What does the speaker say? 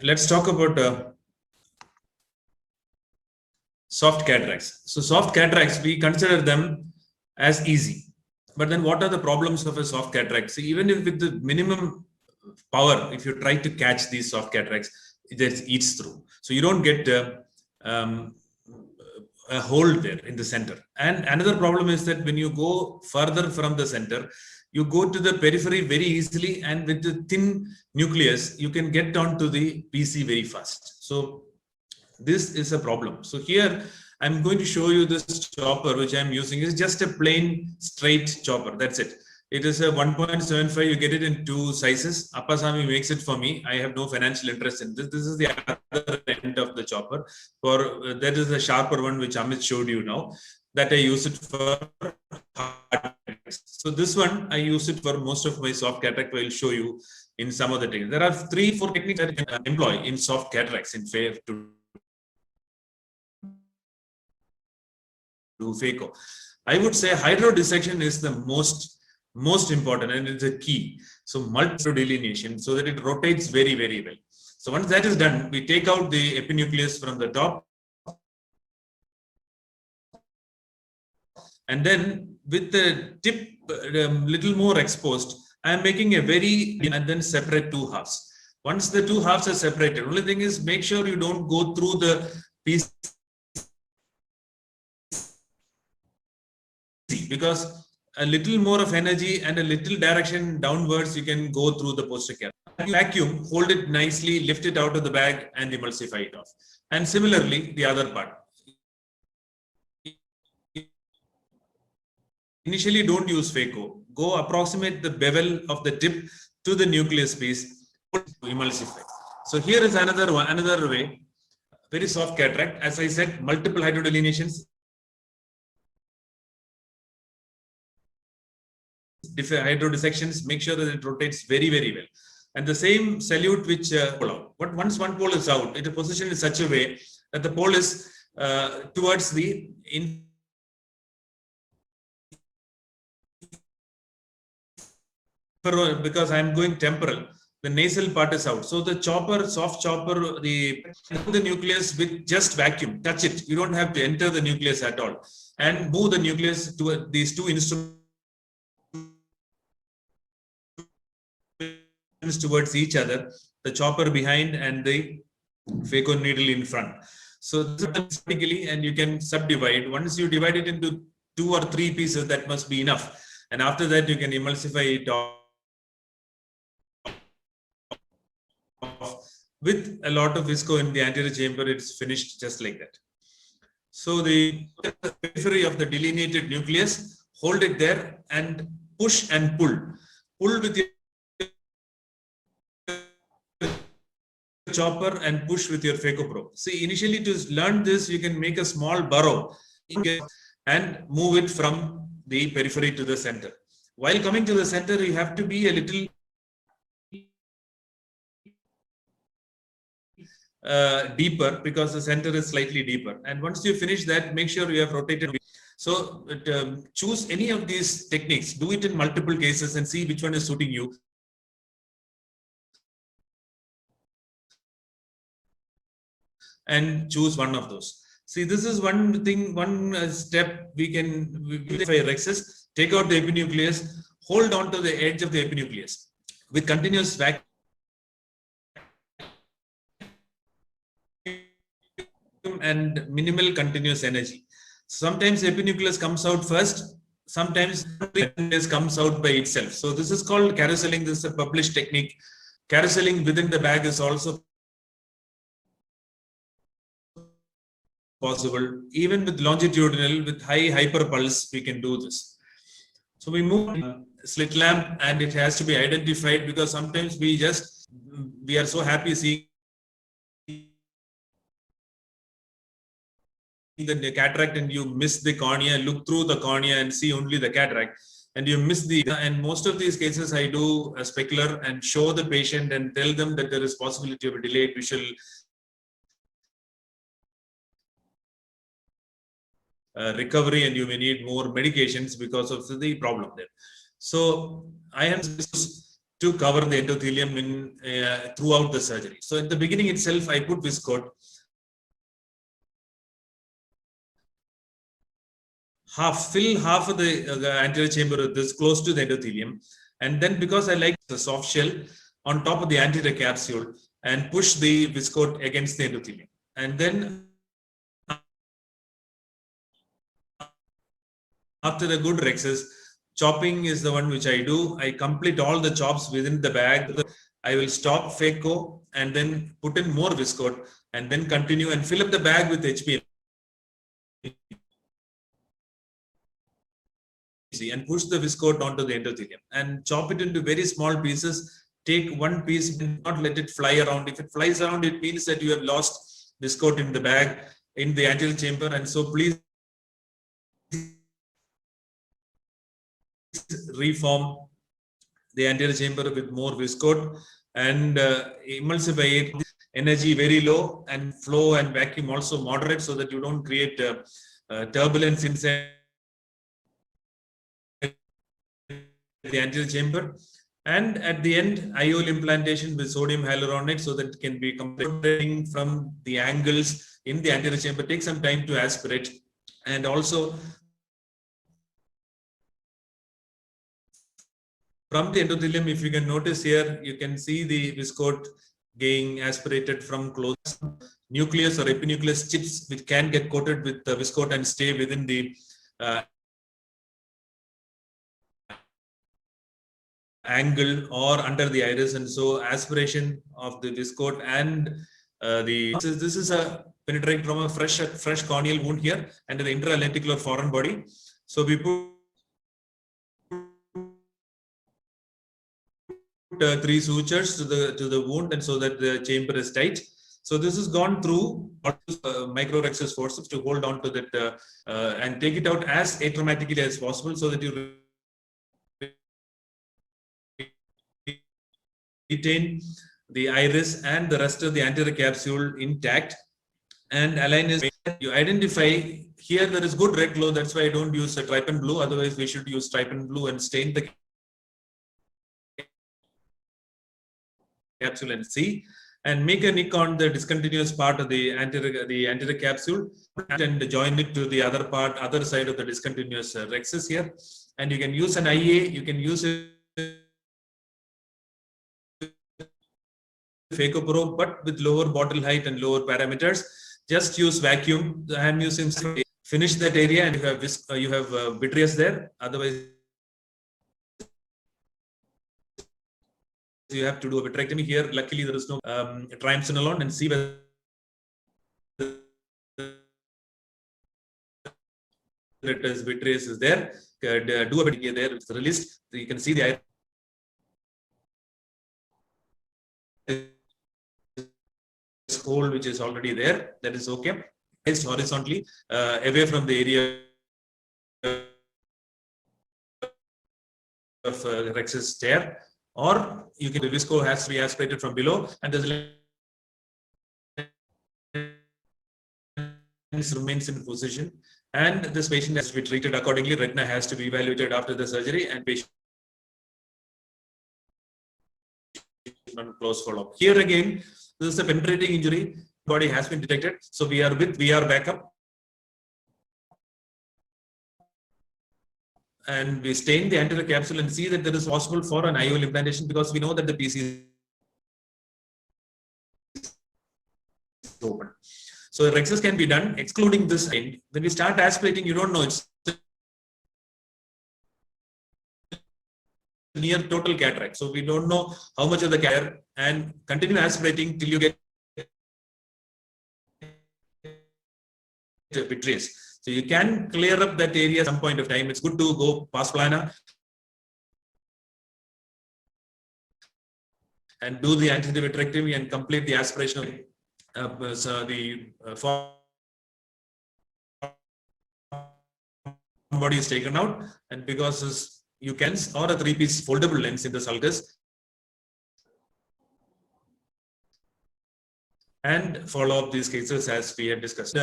let's talk about soft cataracts. So soft cataracts, we consider them as easy. But then what are the problems of a soft cataract? So even if with the minimum power, if you try to catch these soft cataracts, it just eats through. So you don't get a hole there in the center. And another problem is that when you go further from the center, you go to the periphery very easily, and with the thin nucleus, you can get onto the PC very fast. So this is a problem. So here I'm going to show you this chopper which I'm using. Is just a plain straight chopper. That's it. It is a 1.75. You get it in two sizes. Appasamy makes it for me. I have no financial interest in this. This is the other end of the chopper. For that is the sharper one which Amit showed you now. That I use it for hard cataracts. So this one I use it for most of my soft cataract. I will show you in some of the techniques. There are 3-4 techniques that you can employ in soft cataracts in to do phaco. I would say hydrodissection is the most important, and it's a key. So multiple delineation so that it rotates very, very well. So once that is done, we take out the epinucleus from the top, and then with the tip little more exposed, I am making a very and then separate two halves. Once the two halves are separated, only thing is make sure you don't go through the piece, because a little more of energy and a little direction downwards, you can go through the posterior cataract. Vacuum, hold it nicely, lift it out of the bag and emulsify it off. And similarly, the other part. Initially, don't use phaco. Go approximate the bevel of the tip to the nucleus piece to emulsify. So here is another way. Very soft cataract. As I said, multiple hydrodelineations. Hydrodissections, make sure that it rotates very, very well. And the same solute which pull out. But once one pole is out, it is positioned in such a way that the pole is towards the because I am going temporal. The nasal part is out. So the chopper, soft chopper, the nucleus with just vacuum, touch it. You don't have to enter the nucleus at all. And move the nucleus to these two instruments towards each other, the chopper behind and the phaco needle in front. So typically, and you can subdivide. Once you divide it into 2 or 3 pieces, that must be enough. And after that, you can emulsify it off with a lot of visco in the anterior chamber. It's finished just like that. So the periphery of the delineated nucleus, hold it there and push and pull. Pull with your chopper and push with your phaco probe. See, initially to learn this, you can make a small burrow and move it from the periphery to the center. While coming to the center, you have to be a little deeper, because the center is slightly deeper. And once you finish that, make sure you have rotated. So choose any of these techniques, do it in multiple cases and see which one is suiting you. And choose one of those. See, this is one thing, one step we can verify rhexis. Take out the epinucleus, hold on to the edge of the epinucleus with continuous vacuum and minimal continuous energy. Sometimes epinucleus comes out first, sometimes it comes out by itself. So this is called carouseling. This is a published technique. Carouseling within the bag is also possible. Even with longitudinal, with high hyperpulse, we can do this. So we move slit lamp, and it has to be identified, because sometimes we are so happy seeing the cataract and you miss the cornea. Look through the cornea and see only the cataract, and you miss the. And most of these cases, I do a specular and show the patient and tell them that there is possibility of a delayed visual recovery, and you may need more medications because of the problem there. So I am to cover the endothelium throughout the surgery. So at the beginning itself, I put viscoat fill half of the anterior chamber with this close to the endothelium, and then because I like the soft shell on top of the anterior capsule and push the viscoat against the endothelium, and then after the good rexus, chopping is the one which I do. I complete all the chops within the bag. I will stop phaco and then put in more viscoat and then continue and fill up the bag with HPL and push the viscoat onto the endothelium and chop it into very small pieces. Take one piece and not let it fly around. If it flies around, it means that you have lost viscoat in the bag in the anterior chamber. And so please reform the anterior chamber with more viscoat and emulsify it. Energy very low and flow and vacuum also moderate, so that you don't create turbulence inside the anterior chamber. And at the end, IOL implantation with sodium hyaluronate, so that it can be comparing from the angles in the anterior chamber. Take some time to aspirate. And also from the endothelium, if you can notice here, you can see the viscoat getting aspirated from close nucleus or epinucleus chips, which can get coated with the viscoat and stay within the angle or under the iris. And so aspiration of the viscoat and this is a penetrating from a fresh corneal wound here and the intralenticular foreign body. So we put 3 sutures to the wound, and so that the chamber is tight. So this has gone through microrexus forceps to hold on to that and take it out as atraumatically as possible, so that you retain the iris and the rest of the anterior capsule intact. And align is, you identify here there is good red glow. That's why I don't use a trypan blue. Otherwise, we should use trypan blue and stain the capsule and see, and make a nick on the discontinuous part of the anterior capsule and join it to the other side of the discontinuous rexus here. And you can use an IA, you can use a phaco probe, but with lower bottle height and lower parameters. Just use vacuum. I am using, finish that area, and you have vitreous there. Otherwise, you have to do a vitrectomy here. Luckily, there is no triamcinolone, and see whether it is vitreous is there. Do a vitrectomy there. It's released. So you can see the hole which is already there. That is okay. It's horizontally away from the area of rexus tear. Or you can, the visco has to be aspirated from below, and the lens remains in position, and this patient has to be treated accordingly. Retina has to be evaluated after the surgery, and patient on close follow-up. Here again, this is a penetrating injury. Body has been detected, so we are with VR backup. And we stain the anterior capsule and see that there is possible for an IOL implantation, because we know that the PC is open. So the rexus can be done excluding this end. When we start aspirating, you don't know, it's near total cataract. So we don't know how much of the cataract, and continue aspirating till you get vitreous. So you can clear up that area at some point of time. It's good to go past plana and do the anterior vitrectomy and complete the aspiration of the body is taken out, and because you can, or a 3-piece foldable lens in the sulcus, and follow up these cases as we had discussed.